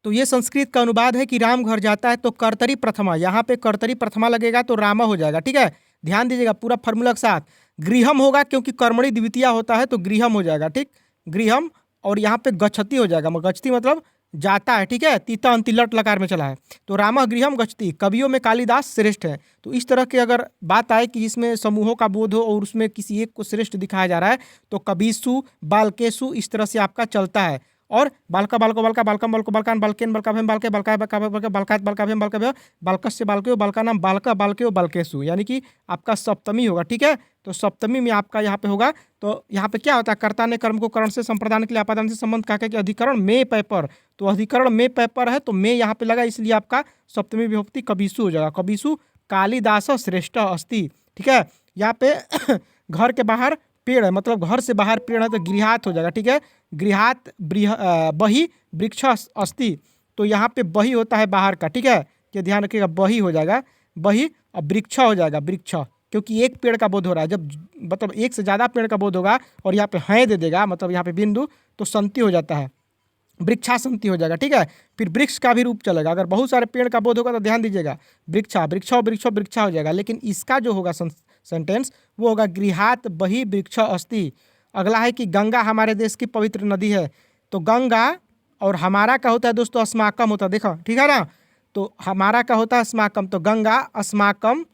तो ये संस्कृत का अनुवाद है कि राम घर जाता है तो कर्तरी प्रथमा, यहाँ पे कर्तरी प्रथमा लगेगा तो रामा हो जाएगा। ठीक है, ध्यान दीजिएगा पूरा फॉर्मूला के साथ। गृहम होगा क्योंकि कर्मणि द्वितीया होता है तो गृहम हो जाएगा। ठीक, गृहम, और यहाँ पे गच्छति हो जाएगा। गच्छति मतलब जाता है। ठीक है, तीता अंतिलट लकार में चला है तो रामः गृहम गच्छति। कवियों में कालिदास श्रेष्ठ है। तो इस तरह की अगर बात आए कि जिसमें समूहों का बोध हो और उसमें किसी एक को श्रेष्ठ दिखाया जा रहा है तो कबीसु, बालकेसु, इस तरह से आपका चलता है। और बालका बालको बालका बालकम बालको बालकान बालकेन बालकाभ्यम बालके बालकाय बालकाभ्यम बालकात बालकाभ्यम बालकाभ्यम बालकस्य बालकयो बालकानाम बालका बालकयो बालकेसु, यानी कि आपका सप्तमी होगा। ठीक है, तो सप्तमी में आपका यहाँ पे होगा। तो यहाँ पे क्या होता है, कर्ता ने कर्म को करण से संप्रदान के लिए आपादान से संबंध कहा कि अधिकरण में पेपर, तो अधिकरण में पेपर है तो में यहाँ पे लगा, इसलिए आपका सप्तमी विभक्ति कबीसु हो जाएगा। कबीसु कालिदास श्रेष्ठ अस्ति। ठीक है, यहाँ पे घर के बाहर पेड़ है, मतलब घर से बाहर पेड़ है तो गृहात हो जाएगा। ठीक है, गृहात बही वृक्ष अस्ति, तो यहाँ पे बही होता है बाहर का। ठीक है, ये ध्यान रखिएगा, बही हो जाएगा बही, और वृक्ष हो जाएगा वृक्ष, क्योंकि एक पेड़ का बोध हो रहा है। जब मतलब एक से ज़्यादा पेड़ का बोध होगा और यहाँ पे हैं दे देगा, मतलब यहाँ पे बिंदु, तो संति हो जाता है, वृक्षासंति हो जाएगा। ठीक है, फिर वृक्ष का भी रूप चलेगा। अगर बहुत सारे पेड़ का बोध होगा तो ध्यान दीजिएगा, वृक्षा वृक्षो वृक्षो वृक्षा हो जाएगा। लेकिन इसका जो होगा सेंटेंस वो होगा गृहात बही वृक्ष अस्ति। अगला है कि गंगा हमारे देश की पवित्र नदी है, तो गंगा और हमारा का होता है दोस्तों अस्माकम होता है। देखो ठीक है ना, तो हमारा का होता है अस्माकम, तो गंगा अस्माकम,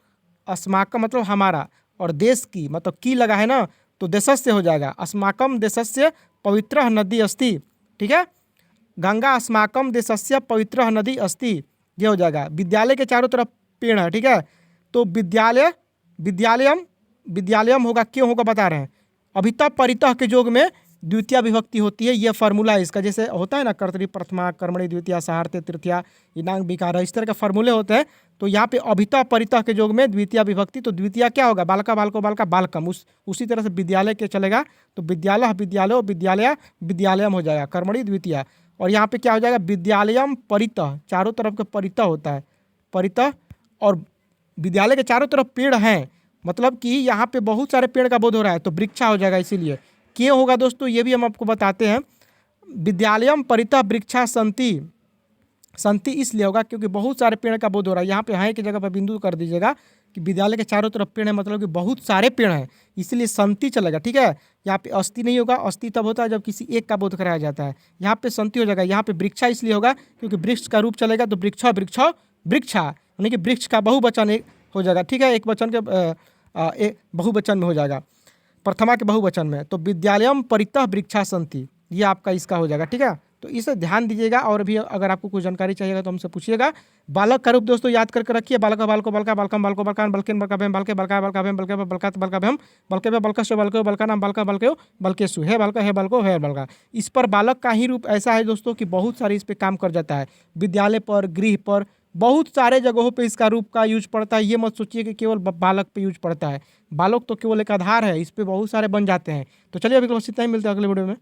अस्माकम मतलब हमारा, और देश की मतलब की लगा है ना, तो देशस्य हो जाएगा। अस्माकम देशस्य पवित्र नदी अस्ति। ठीक है, गंगा अस्माकम देशस्य पवित्र नदी अस्ति, ये हो जाएगा। विद्यालय के चारों तरफ पेड़ है। ठीक है, तो विद्यालय विद्यालयम विद्यालयम होगा, क्यों होगा बता रहे हैं। अभितः परितः के योग में द्वितीय विभक्ति होती है, ये फार्मूला है इसका। जैसे होता है ना कर्तरी प्रथमा, कर्मणि द्वितीया, सहार्थे तृतीया, इनांग विकार, इस तरह के फार्मूले होते हैं। तो यहाँ पे अभितः परितः के योग में द्वितीय विभक्ति, तो द्वितीय क्या होगा, बालका बालको बालका बालकम, उसी तरह से विद्यालय के चलेगा तो विद्यालय विद्यालय विद्यालय विद्यालयम हो जाएगा, कर्मणि द्वितीया। और यहाँ पे क्या हो जाएगा, विद्यालयम परितः, चारों तरफ का परितः होता है, परितः, और विद्यालय के चारों तरफ पेड़ हैं, मतलब कि यहाँ पे बहुत सारे पेड़ का बोध हो रहा है तो वृक्षा हो जाएगा। इसीलिए क्यों होगा दोस्तों ये भी हम आपको बताते हैं। विद्यालयम परितः वृक्षा संति, संति इसलिए होगा क्योंकि बहुत सारे पेड़ का बोध हो रहा है। यहाँ पे है की जगह पर बिंदु कर दीजिएगा कि विद्यालय के चारों तरफ पेड़ है, मतलब कि बहुत सारे पेड़ हैं, इसलिए संति चलेगा। ठीक है, यहाँ पे अस्थि नहीं होगा, अस्थि तब होता है जब किसी एक का बोध कराया जाता है। यहाँ पे संति हो जाएगा। यहाँ पे वृक्षा इसलिए होगा क्योंकि वृक्ष का रूप चलेगा तो वृक्ष वृक्ष वृक्षा, यानी कि वृक्ष का बहुवचन एक हो जाएगा। ठीक है, एक वचन के बहुवचन में हो जाएगा, प्रथमा के बहुवचन में। तो विद्यालयम परितः वृक्षा संति, ये आपका इसका हो जाएगा। ठीक है, तो इसे ध्यान दीजिएगा। और भी अगर आपको कुछ जानकारी चाहिएगा तो हमसे पूछिएगा। बालक का रूप दोस्तों याद करके रखिए, बालक बालको बालका बालकम बालको बालकान बालकेन बालकाभ्यम बालके बालका बालकाभ्यम बालके बालकात बालकाभ्यम बालके बालकस्य बालको बालकानाम बालका बालकयो बालकेसु, है बालका है बालको है बालका। इस पर बालक का ही रूप ऐसा है दोस्तों कि बहुत सारे इस पे काम कर जाता है। विद्यालय पर, गृह पर, बहुत सारे जगहों पे इसका रूप का यूज पड़ता है। ये मत सोचिए कि केवल बालक पे यूज पड़ता है, बालक तो केवल एक आधार है, इस पे बहुत सारे बन जाते हैं। तो चलिए अभी क्लास इतना ही, मिलते हैं अगले वीडियो में।